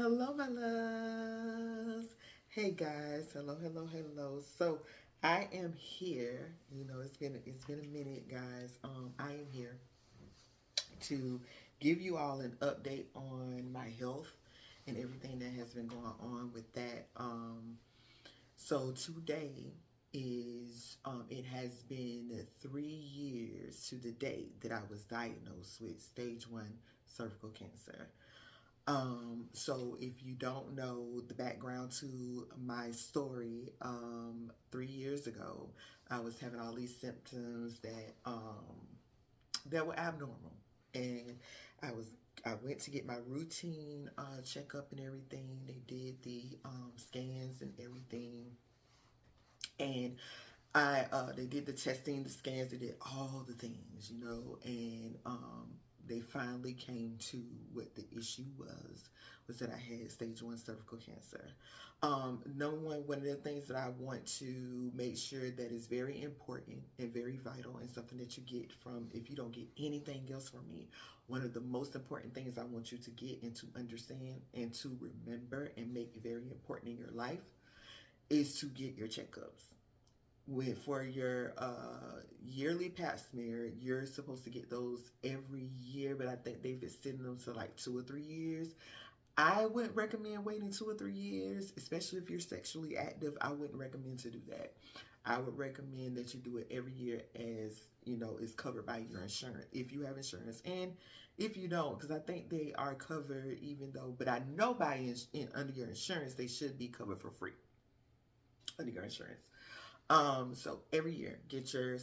Hello, my loves. Hey guys, hello. So I am here. It's been a minute, guys. I am here to give you all an update on my health and everything that has been going on with that. So today is it has been 3 years to the date that I was diagnosed with stage 1 cervical cancer. So if you don't know the background to my story, 3 years ago, I was having all these symptoms that were abnormal, and I was I went to get my routine checkup and everything. They did the scans and everything, and they did the testing, the scans, they did all the things, and they finally came to what the issue was that I had stage 1 cervical cancer. One of the things that I want to make sure that is very important and very vital, and something that you get from, if you don't get anything else from me, one of the most important things I want you to get and to understand and to remember and make very important in your life is to get your checkups. For your yearly pap smear, you're supposed to get those every year, but I think they've extended them to like 2 or 3 years. I wouldn't recommend waiting 2 or 3 years, especially if you're sexually active. I wouldn't recommend to do that. I would recommend that you do it every year, as is covered by your insurance if you have insurance, and if you don't, because I think they are covered, even though, but I know under your insurance they should be covered for free under your insurance. So every year, get your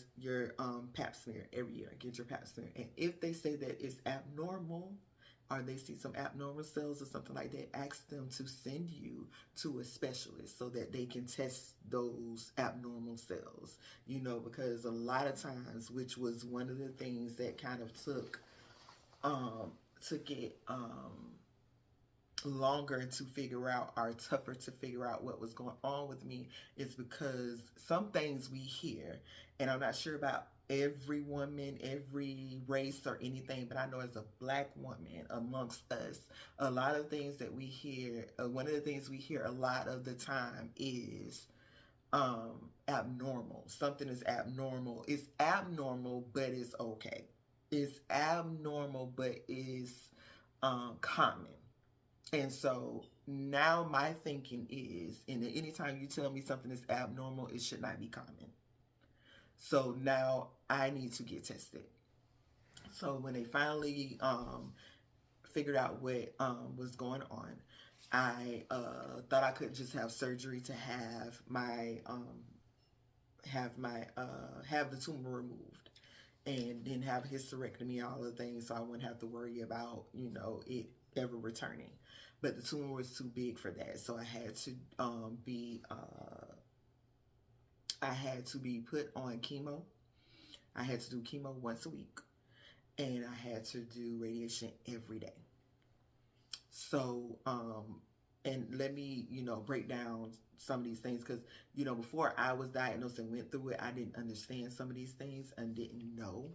pap smear. Every year, get your pap smear. And if they say that it's abnormal, or they see some abnormal cells or something like that, ask them to send you to a specialist so that they can test those abnormal cells. Because a lot of times, which was one of the things that kind of took to get longer to figure out, or tougher to figure out what was going on with me, is because some things we hear, and I'm not sure about every woman, every race or anything, but I know as a black woman amongst us, a lot of things that we hear, one of the things we hear a lot of the time is abnormal. Something is abnormal. It's abnormal, but it's okay. It's abnormal, but it's common. And so now my thinking is, and anytime you tell me something is abnormal, it should not be common. So now I need to get tested. So when they finally figured out what was going on, I thought I could just have surgery to have the tumor removed, and then have hysterectomy, all the things, so I wouldn't have to worry about it ever returning. But the tumor was too big for that, so I had to be put on chemo. I had to do chemo once a week, and I had to do radiation every day. So and let me break down some of these things, because before I was diagnosed and went through it, I didn't understand some of these things and didn't know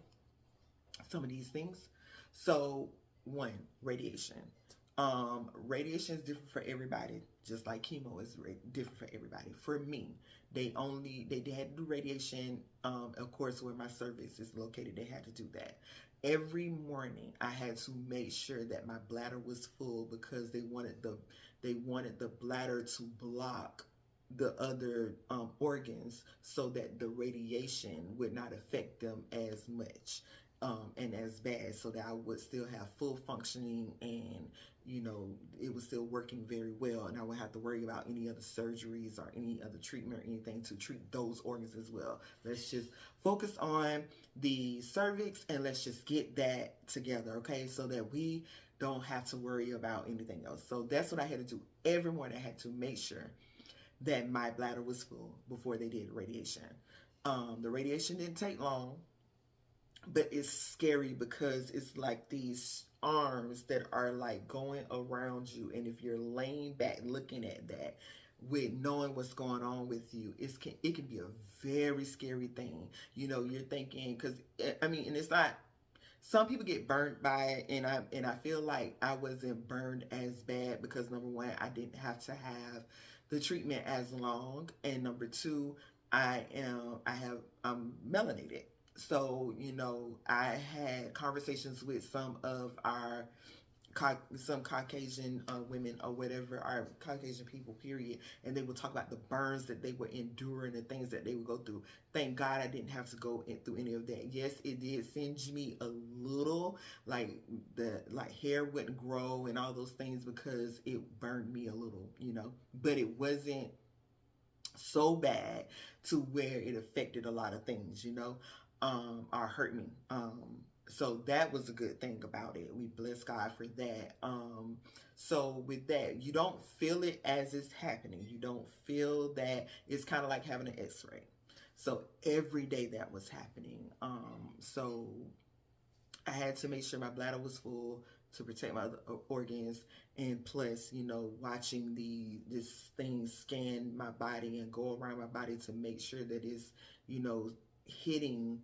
some of these things. So, one, radiation. Radiation is different for everybody, just like chemo is different for everybody. For me, they had to do radiation. Of course, where my cervix is located, they had to do that. Every morning, I had to make sure that my bladder was full, because they wanted the bladder to block the other organs, so that the radiation would not affect them as much and as bad, so that I would still have full functioning, and it was still working very well, and I wouldn't have to worry about any other surgeries or any other treatment or anything to treat those organs as well. Let's just focus on the cervix, and let's just get that together, okay? So that we don't have to worry about anything else. So that's what I had to do every morning. I had to make sure that my bladder was full before they did radiation. The radiation didn't take long, but it's scary, because it's like these arms that are like going around you, and if you're laying back looking at that, with knowing what's going on with you, it can be a very scary thing. You're thinking, because I mean, and it's not some people get burned by it, and I feel like I wasn't burned as bad because number one, I didn't have to have the treatment as long, and number two, I'm melanated. So, you know, I had conversations with some of our some Caucasian women or whatever, are Caucasian people, period, and they would talk about the burns that they were enduring, the things that they would go through. Thank God I didn't have to go through any of that. Yes, it did singe me a little, like the hair wouldn't grow and all those things because it burned me a little, you know, but it wasn't so bad to where it affected a lot of things, you know, or hurt me. So that was a good thing about it. We bless God for that. So with that, you don't feel it as it's happening. You don't feel that. It's kind of like having an x-ray. So every day that was happening. So I had to make sure my bladder was full to protect my organs, and plus, you know, watching this thing scan my body and go around my body to make sure that it's, you know, hitting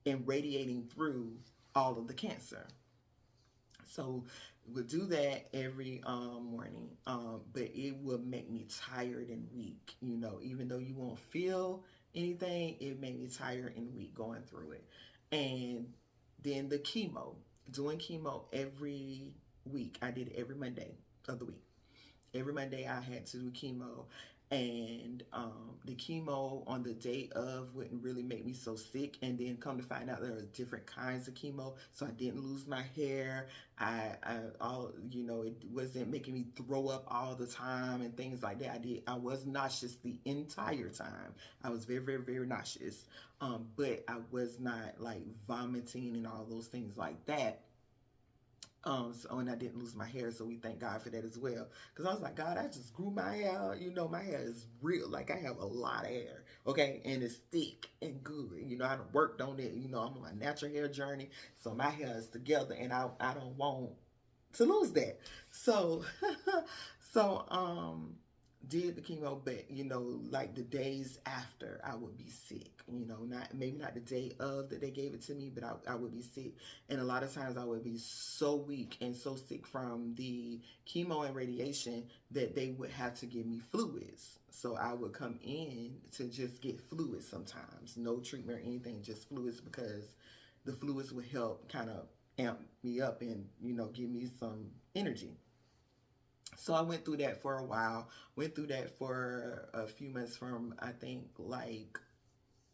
and radiating through all of the cancer. So we'll do that every morning, but it will make me tired and weak. You know, even though you won't feel anything, it made me tired and weak going through it. And then the chemo, doing chemo every week. I did it every Monday of the week. Every Monday I had to do chemo, and the chemo on the day of wouldn't really make me so sick, and then come to find out there were different kinds of chemo, so I didn't lose my hair. All, you know, it wasn't making me throw up all the time and things like that. I was nauseous the entire time. I was very, very, very nauseous, but I was not like vomiting and all those things like that. So, and I didn't lose my hair, so we thank God for that as well. Because I was like, God, I just grew my hair. You know, my hair is real. Like, I have a lot of hair, okay? And it's thick and good. You know, I done worked on it. You know, I'm on my natural hair journey. So my hair is together, and I don't want to lose that. So, so, did the chemo, but you know, like the days after, I would be sick. You know, maybe not the day of that they gave it to me, but I would be sick, and a lot of times I would be so weak and so sick from the chemo and radiation that they would have to give me fluids. So I would come in to just get fluids sometimes, no treatment or anything, just fluids, because the fluids would help kind of amp me up and, you know, give me some energy. So I went through that for a while. Went through that for a few months, from I think like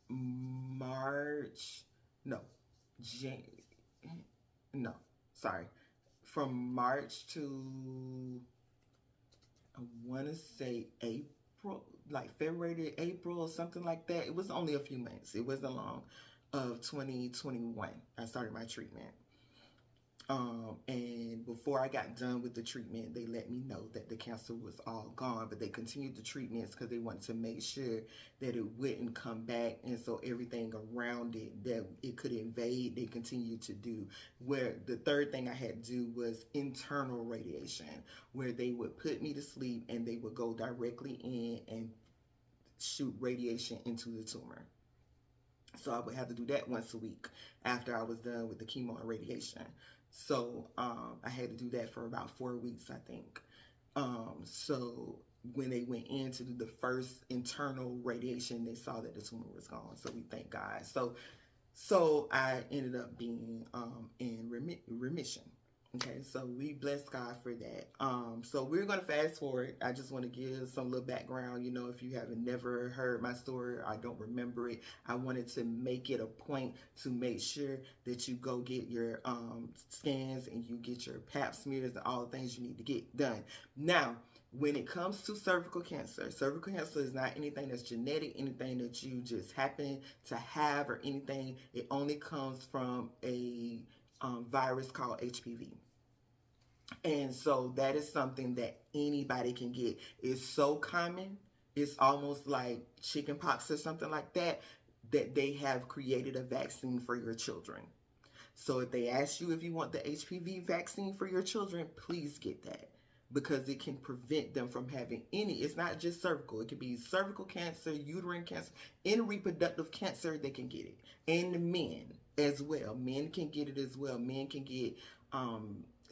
March, no, Jan, no, sorry, from March to, I want to say April, like February to April or something like that. It was only a few months. It wasn't long. Of 2021, I started my treatment. And before I got done with the treatment, they let me know that the cancer was all gone, but they continued the treatments because they wanted to make sure that it wouldn't come back. And so everything around it that it could invade, they continued to do. Where the third thing I had to do was internal radiation, where they would put me to sleep and they would go directly in and shoot radiation into the tumor. So I would have to do that once a week after I was done with the chemo and radiation. So I had to do that for about 4 weeks, I think. So when they went in to do the first internal radiation, they saw that the tumor was gone. So we thank God. So I ended up being in remission. Okay, so we bless God for that. So we're going to fast forward. I just want to give some little background. You know, if you haven't never heard my story, I don't remember it, I wanted to make it a point to make sure that you go get your scans and you get your pap smears and all the things you need to get done. Now, when it comes to cervical cancer is not anything that's genetic, anything that you just happen to have or anything. It only comes from a virus called HPV. And so that is something that anybody can get. It's so common. It's almost like chicken pox or something like that, that they have created a vaccine for your children. So if they ask you if you want the HPV vaccine for your children, please get that, because it can prevent them from having any. It's not just cervical. It could be cervical cancer, uterine cancer, any reproductive cancer, they can get it. And the men, as well. Men can get it as well. Men can get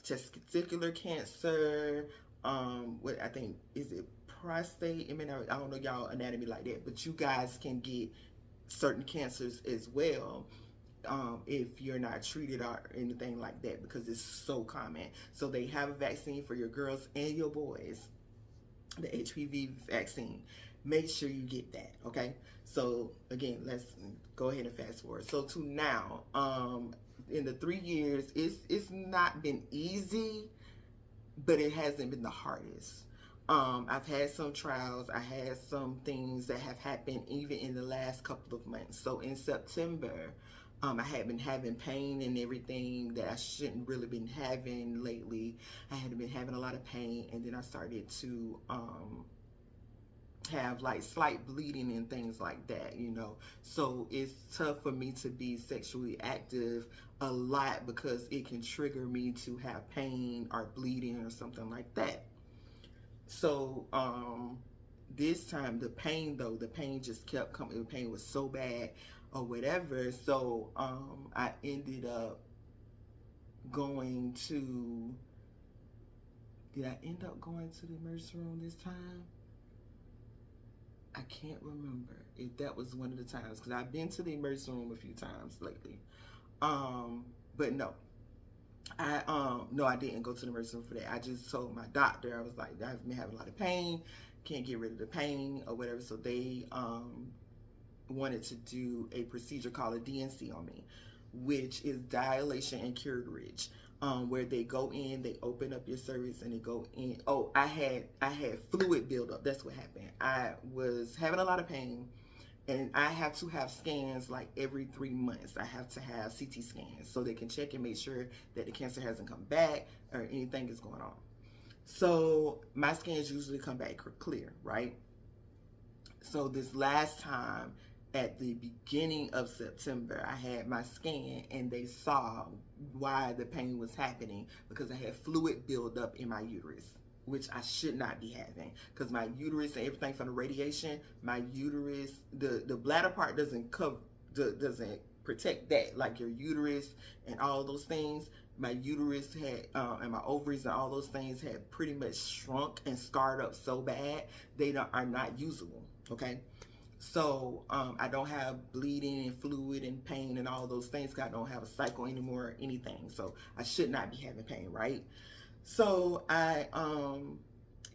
testicular cancer. What I think is it prostate? I mean, I don't know y'all anatomy like that, but you guys can get certain cancers as well. If you're not treated or anything like that, because it's so common. So they have a vaccine for your girls and your boys, the HPV vaccine. Make sure you get that, okay? So again, let's go ahead and fast forward. So to now, in the 3 years, it's not been easy, but it hasn't been the hardest. I've had some trials. I had some things that have happened even in the last couple of months. So in September, I had been having pain and everything that I shouldn't really been having lately. I had been having a lot of pain, and then I started to have like slight bleeding and things like that, you know. So it's tough for me to be sexually active a lot because it can trigger me to have pain or bleeding or something like that. So this time the pain just kept coming. The pain was so bad or whatever. So I ended up going to, did I end up going to the emergency room this time? I can't remember if that was one of the times, because I've been to the emergency room a few times lately. But no, I didn't go to the emergency room for that. I just told my doctor, I was like, I've been having a lot of pain, can't get rid of the pain or whatever. So they wanted to do a procedure called a DNC on me, which is dilation and curettage. Where they go in, they open up your cervix and they go in. Oh, I had fluid buildup. That's what happened. I was having a lot of pain, and I have to have scans like every 3 months. I have to have CT scans so they can check and make sure that the cancer hasn't come back or anything is going on. So my scans usually come back clear, right? So this last time, at the beginning of September, I had my scan and they saw why the pain was happening, because I had fluid buildup in my uterus, which I should not be having, because my uterus and everything from the radiation, my uterus, the bladder part doesn't protect that, like your uterus and all those things. My uterus had and my ovaries and all those things had pretty much shrunk and scarred up so bad they are not usable, okay? So I don't have bleeding and fluid and pain and all those things, because I don't have a cycle anymore or anything. So I should not be having pain, right? So I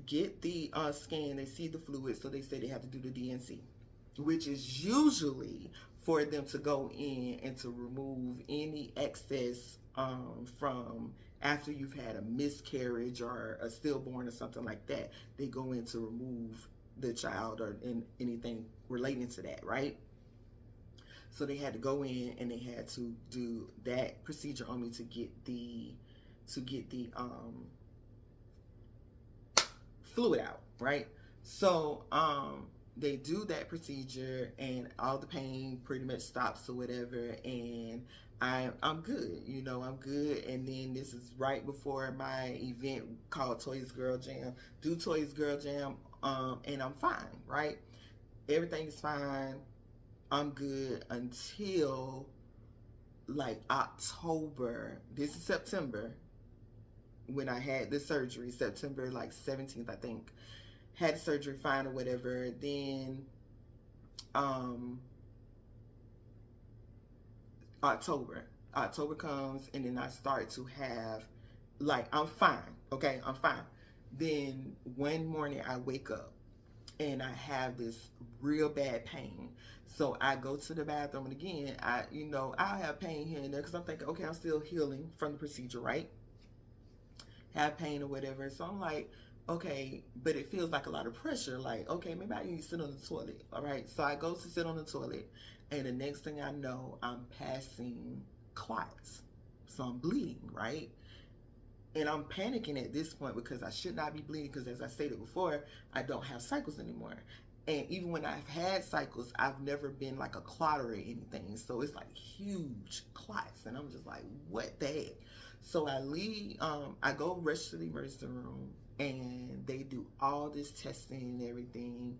get the scan. They see the fluid, so they say they have to do the DNC, which is usually for them to go in and to remove any excess from after you've had a miscarriage or a stillborn or something like that. They go in to remove the child or anything relating to that, right? So they had to go in and they had to do that procedure on me to get the fluid out, right? So they do that procedure and all the pain pretty much stops or whatever, and I'm good, you know, I'm good. And then this is right before my event called Toys Girl Jam. Do Toys Girl Jam, and I'm fine, right? Everything's fine. I'm good until like October. This is September when I had the surgery. September like 17th, I think. Had surgery fine or whatever. Then October comes, and then I start to have, like, I'm fine, okay? I'm fine. Then one morning I wake up and I have this real bad pain. So I go to the bathroom, and again, I'll have pain here and there because I'm thinking, okay, I'm still healing from the procedure, right? Have pain or whatever. So I'm like, okay, but it feels like a lot of pressure. Like, okay, maybe I need to sit on the toilet. All right. So I go to sit on the toilet, and the next thing I know, I'm passing clots. So I'm bleeding, right? And I'm panicking at this point because I should not be bleeding, because as I stated before, I don't have cycles anymore. And even when I've had cycles, I've never been like a clot or anything. So it's like huge clots. And I'm just like, what the heck? So I leave, I go rush to the emergency room, and they do all this testing and everything.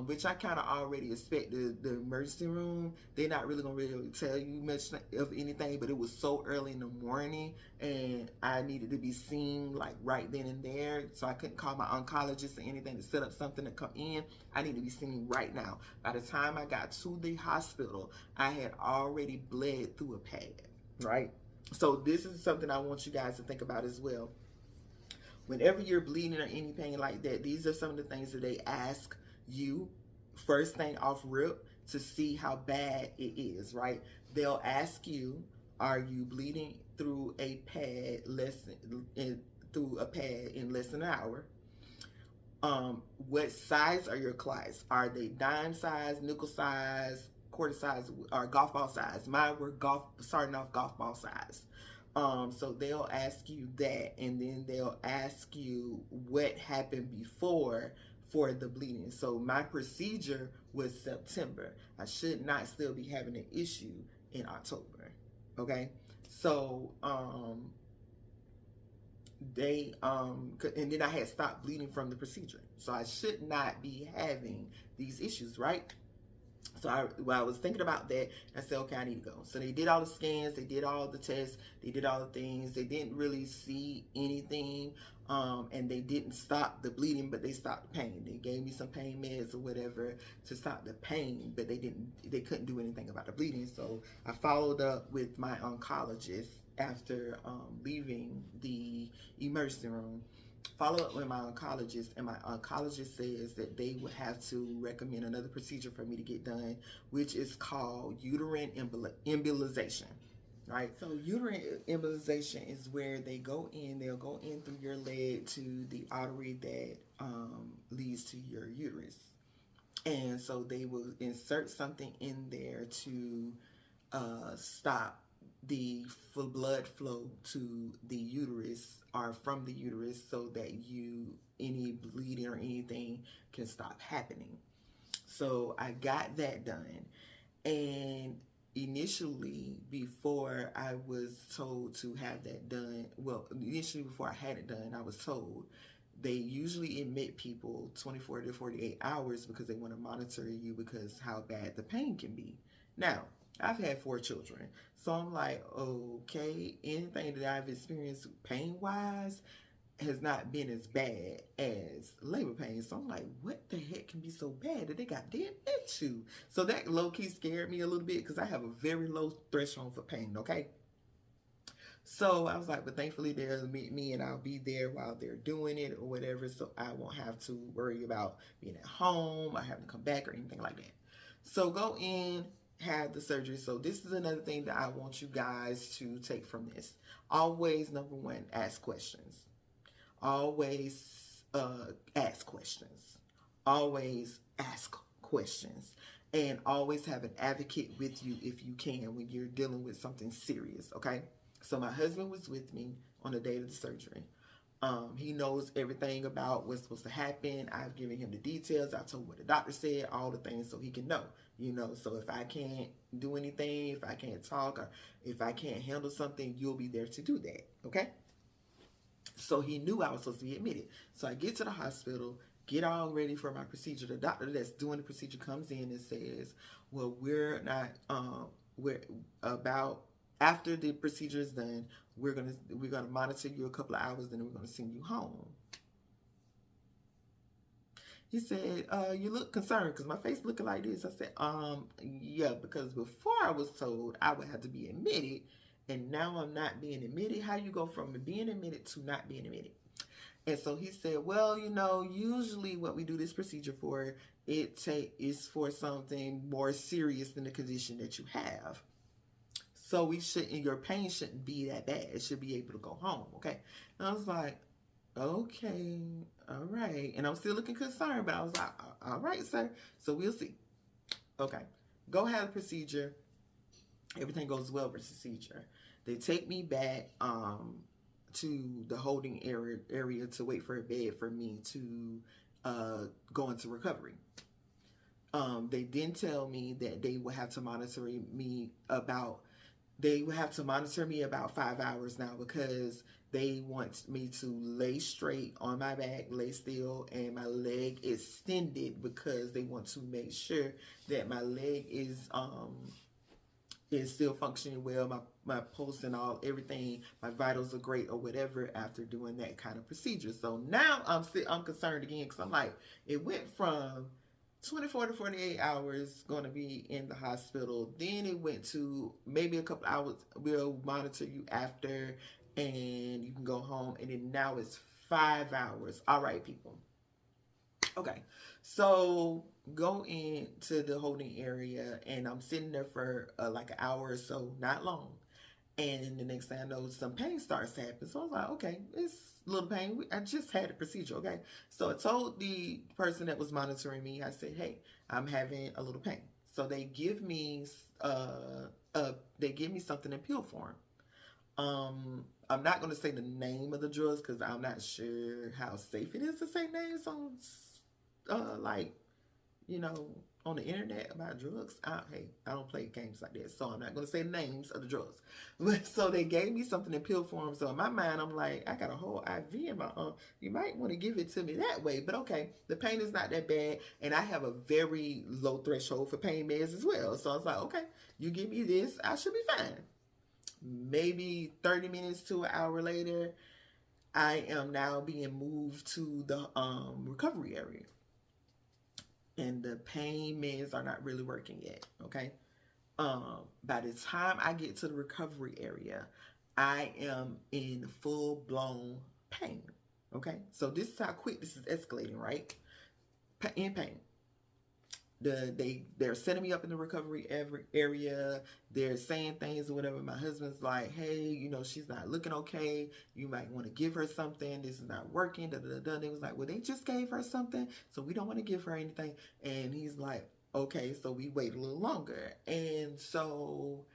which I kind of already expect. The emergency room, they're not really gonna really tell you much of anything, but it was so early in the morning and I needed to be seen like right then and there, so I couldn't call my oncologist or anything to set up something to come in. I need to be seen right now. By the time I got to the hospital, I had already bled through a pad, right? So this is something I want you guys to think about as well. Whenever you're bleeding or any pain like that, these are some of the things that they ask you first thing off rip to see how bad it is, right? They'll ask you, are you bleeding through a pad in less than an hour? What size are your clots? Are they dime size, nickel size, quarter size, or golf ball size? Mine were starting off golf ball size. So they'll ask you that, and then they'll ask you what happened before for the bleeding. So my procedure was September. I should not still be having an issue in October. Okay, so and then I had stopped bleeding from the procedure, so I should not be having these issues, right? So I was thinking about that, I said, okay, I need to go. So they did all the scans, they did all the tests, they did all the things. They didn't really see anything, and they didn't stop the bleeding, but they stopped the pain. They gave me some pain meds or whatever to stop the pain, but they couldn't do anything about the bleeding. So I followed up with my oncologist after leaving the emergency room. Follow up with my oncologist, and my oncologist says that they would have to recommend another procedure for me to get done, which is called uterine embolization, right? So uterine embolization is where they'll go in through your leg to the artery that leads to your uterus. And so they will insert something in there to stop the blood flow to the uterus or from the uterus, so that any bleeding or anything can stop happening. So I got that done, and initially, before I was told to have that done, initially before I had it done, I was told they usually admit people 24 to 48 hours because they want to monitor you because how bad the pain can be. Now, I've had 4 children, so I'm like, okay, anything that I've experienced pain-wise has not been as bad as labor pain. So I'm like, what the heck can be so bad that they got to admit you? So that low-key scared me a little bit because I have a very low threshold for pain, okay? So I was like, but thankfully they'll meet me and I'll be there while they're doing it or whatever, so I won't have to worry about being at home or having to come back or anything like that. So go in, have the surgery. So this is another thing that I want you guys to take from this. Always, number one, ask questions. Always ask questions. Always ask questions. And always have an advocate with you if you can when you're dealing with something serious, okay? So my husband was with me on the day of the surgery. He knows everything about what's supposed to happen. I've given him the details. I told him what the doctor said, all the things, so he can know, So if I can't do anything, if I can't talk, or if I can't handle something, you'll be there to do that, okay? So he knew I was supposed to be admitted. So I get to the hospital, get all ready for my procedure. The doctor that's doing the procedure comes in and says, well, we're about after the procedure is done, we're gonna monitor you a couple of hours, then we're gonna send you home. He said, you look concerned, because my face looking like this. I said, yeah, because before I was told I would have to be admitted, and now I'm not being admitted. How you go from being admitted to not being admitted? And so he said, well, usually what we do this procedure for, is for something more serious than the condition that you have. So your pain shouldn't be that bad. It should be able to go home, okay? And I was like, okay, all right. And I'm still looking concerned, but I was like, all right, sir. So we'll see. Okay, go have the procedure. Everything goes well with the procedure. They take me back to the holding area to wait for a bed for me to go into recovery. They didn't tell me that they would have to monitor me about 5 hours now, because They want me to lay straight on my back, lay still, and my leg extended because they want to make sure that my leg is still functioning well. My pulse and everything, my vitals are great or whatever after doing that kind of procedure. So now I'm concerned again because I'm like, it went from 24 to 48 hours going to be in the hospital. Then it went to maybe a couple hours. We'll monitor you after and you can go home. And then now it's 5 hours. All right, people. Okay, so go into the holding area and I'm sitting there for like an hour or so, not long. And the next thing I know, some pain starts to happen. So I was like, okay, it's a little pain. I just had a procedure, okay? So I told the person that was monitoring me, I said, hey, I'm having a little pain. So they give me something in pill form. I'm not going to say the name of the drugs because I'm not sure how safe it is to say names on like, you know, on the internet about drugs. Hey, I don't play games like that, so I'm not going to say names of the drugs. But so they gave me something in pill form. So in my mind, I'm like, I got a whole IV in my arm. You might want to give it to me that way. But okay, the pain is not that bad, and I have a very low threshold for pain meds as well. So I was like, okay, you give me this, I should be fine. Maybe 30 minutes to an hour later, I am now being moved to the recovery area. And the pain meds are not really working yet, okay? By the time I get to the recovery area, I am in full-blown pain, okay? So this is how quick this is escalating, right? In pain. They're setting me up in the recovery area. They're saying things or whatever. My husband's like, hey, you know, she's not looking okay. You might want to give her something. This is not working. Da, da, da, da. They was like, well, they just gave her something, so we don't want to give her anything. And he's like, okay, so we wait a little longer. And so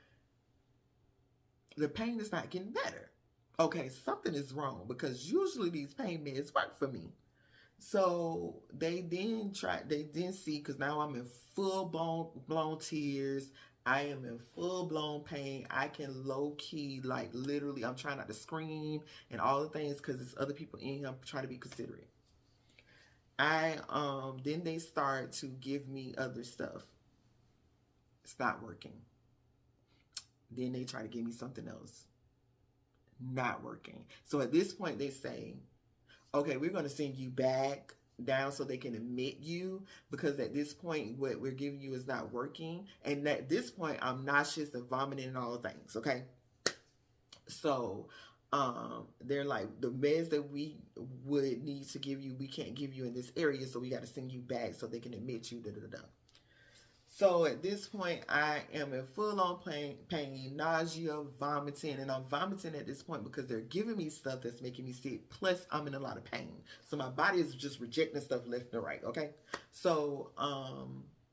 the pain is not getting better. Okay, something is wrong because usually these pain meds work for me. So they then see, because now I'm in full-blown tears. I am in full-blown pain. I can low-key, like literally, I'm trying not to scream and all the things because there's other people in here. I'm trying to be considerate. Then they start to give me other stuff. It's not working. Then they try to give me something else. Not working. So at this point they say, okay, we're going to send you back down so they can admit you, because at this point what we're giving you is not working. And at this point I'm nauseous and vomiting and all the things, okay? So they're like, the meds that we would need to give you, we can't give you in this area, so we got to send you back so they can admit you, da da da. So at this point, I am in full-on pain, nausea, vomiting, and I'm vomiting at this point because they're giving me stuff that's making me sick, plus I'm in a lot of pain. So my body is just rejecting stuff left and right, okay? So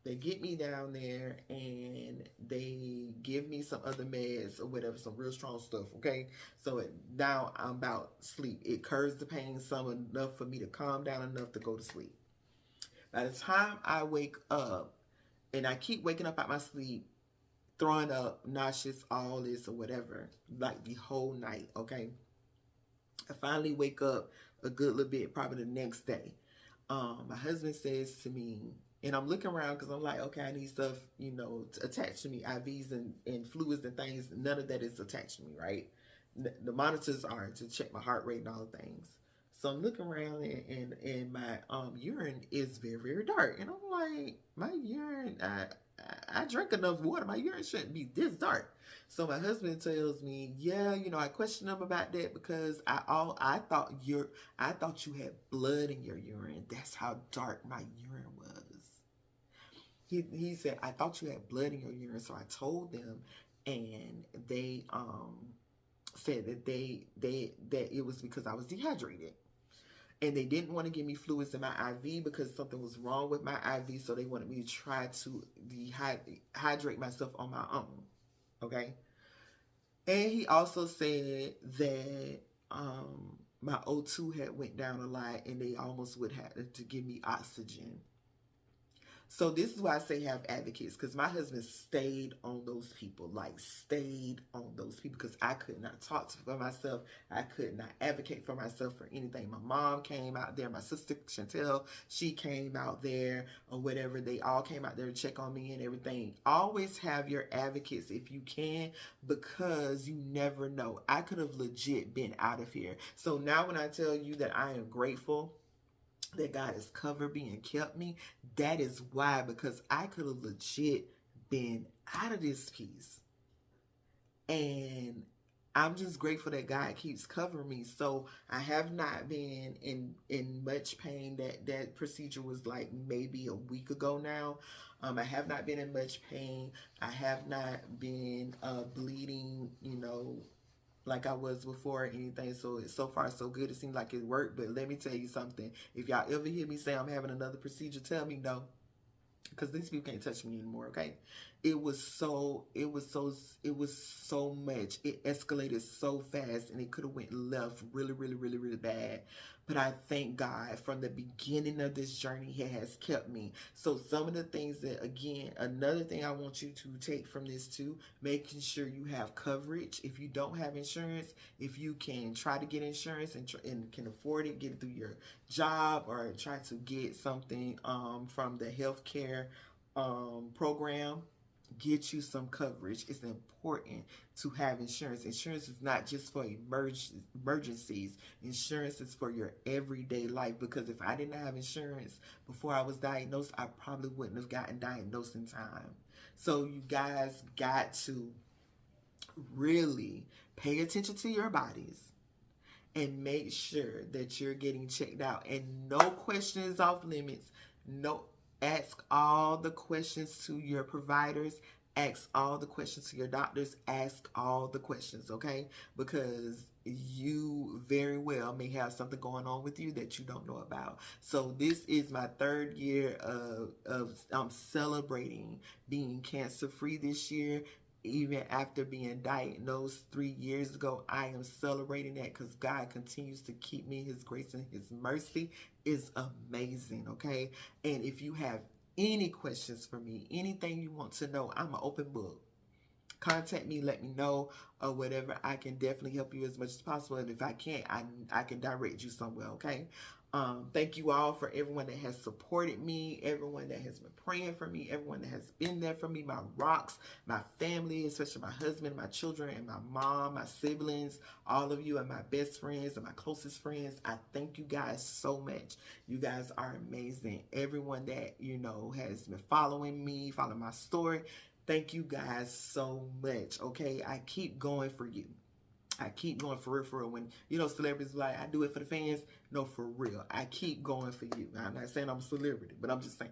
they get me down there, and they give me some other meds or whatever, some real strong stuff, okay? So now I'm about sleep. It curbs the pain some enough for me to calm down enough to go to sleep. By the time I wake up, and I keep waking up out my sleep, throwing up, nauseous, all this or whatever, like the whole night, okay? I finally wake up a good little bit, probably the next day. My husband says to me, and I'm looking around because I'm like, okay, I need stuff, you know, attached to me, IVs and fluids and things. None of that is attached to me, right? The monitors are to check my heart rate and all the things. So I'm looking around, and my urine is very, very dark. And I'm like, my urine, I drink enough water. My urine shouldn't be this dark. So my husband tells me, yeah, you know, I questioned him about that because I thought you had blood in your urine. That's how dark my urine was. He said, I thought you had blood in your urine. So I told them, and they said that that it was because I was dehydrated. And they didn't want to give me fluids in my IV because something was wrong with my IV, so they wanted me to try to dehydrate myself on my own, okay? And he also said that my O2 had went down a lot, and they almost would have to give me oxygen. So this is why I say have advocates, because my husband stayed on those people, like stayed on those people, because I could not talk for myself. I could not advocate for myself for anything. My mom came out there, my sister Chantel, she came out there or whatever. They all came out there to check on me and everything. Always have your advocates if you can, because you never know. I could have legit been out of here. So now when I tell you that I am grateful that God has covered me and kept me, that is why, because I could have legit been out of this piece. And I'm just grateful that God keeps covering me. So I have not been in much pain. That procedure was like maybe a week ago now. I have not been in much pain. I have not been bleeding, like I was before or anything. So far so good. It seems like it worked. But let me tell you something. If y'all ever hear me say I'm having another procedure, tell me no, because these people can't touch me anymore. Okay, it was so much. It escalated so fast, and it could have went left really, really, really, really bad. But I thank God from the beginning of this journey, He has kept me. So some of the things that, again, another thing I want you to take from this too, making sure you have coverage. If you don't have insurance, if you can try to get insurance and can afford it, get it through your job, or try to get something from the healthcare program, get you some coverage. It's important to have insurance. Insurance is not just for emergencies. Insurance is for your everyday life, because if I didn't have insurance before I was diagnosed, I probably wouldn't have gotten diagnosed in time. So you guys got to really pay attention to your bodies and make sure that you're getting checked out. And no question is off limits. No, ask all the questions to your providers. Ask all the questions to your doctors. Ask all the questions, okay? Because you very well may have something going on with you that you don't know about. So this is my third year of celebrating being cancer free this year. Even after being diagnosed 3 years ago, I am celebrating that because God continues to keep me. His grace and His mercy is amazing, okay? And if you have any questions for me, anything you want to know, I'm an open book. Contact me, let me know, or whatever. I can definitely help you as much as possible. And if I can't, I can direct you somewhere, okay? Thank you all for everyone that has supported me, everyone that has been praying for me, everyone that has been there for me, my rocks, my family, especially my husband, my children, and my mom, my siblings, all of you, and my best friends and my closest friends. I thank you guys so much. You guys are amazing. Everyone that, has been following me, following my story, thank you guys so much, okay? I keep going for you. I keep going for real. When, celebrities like, I do it for the fans. No, for real. I keep going for you. I'm not saying I'm a celebrity, but I'm just saying.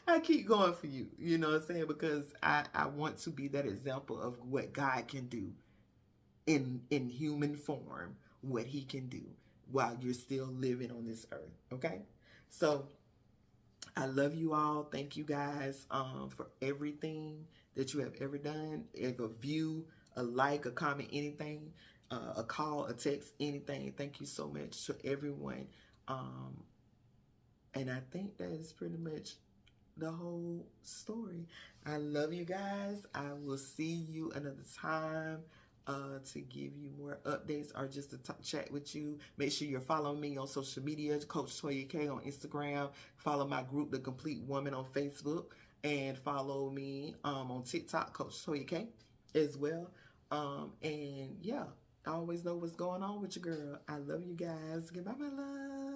I keep going for you. You know what I'm saying? Because I want to be that example of what God can do in human form, what He can do while you're still living on this earth, okay? So I love you all. Thank you guys for everything that you have ever done. If a view, a like, a comment, anything, a call, a text, anything. Thank you so much to everyone. And I think that is pretty much the whole story. I love you guys. I will see you another time to give you more updates or just to chat with you. Make sure you're following me on social media, Coach Toya K on Instagram. Follow my group, The Complete Woman, on Facebook. And follow me on TikTok, Coach Toya K, as well. And yeah, I always know what's going on with your girl. I love you guys. Goodbye, my love.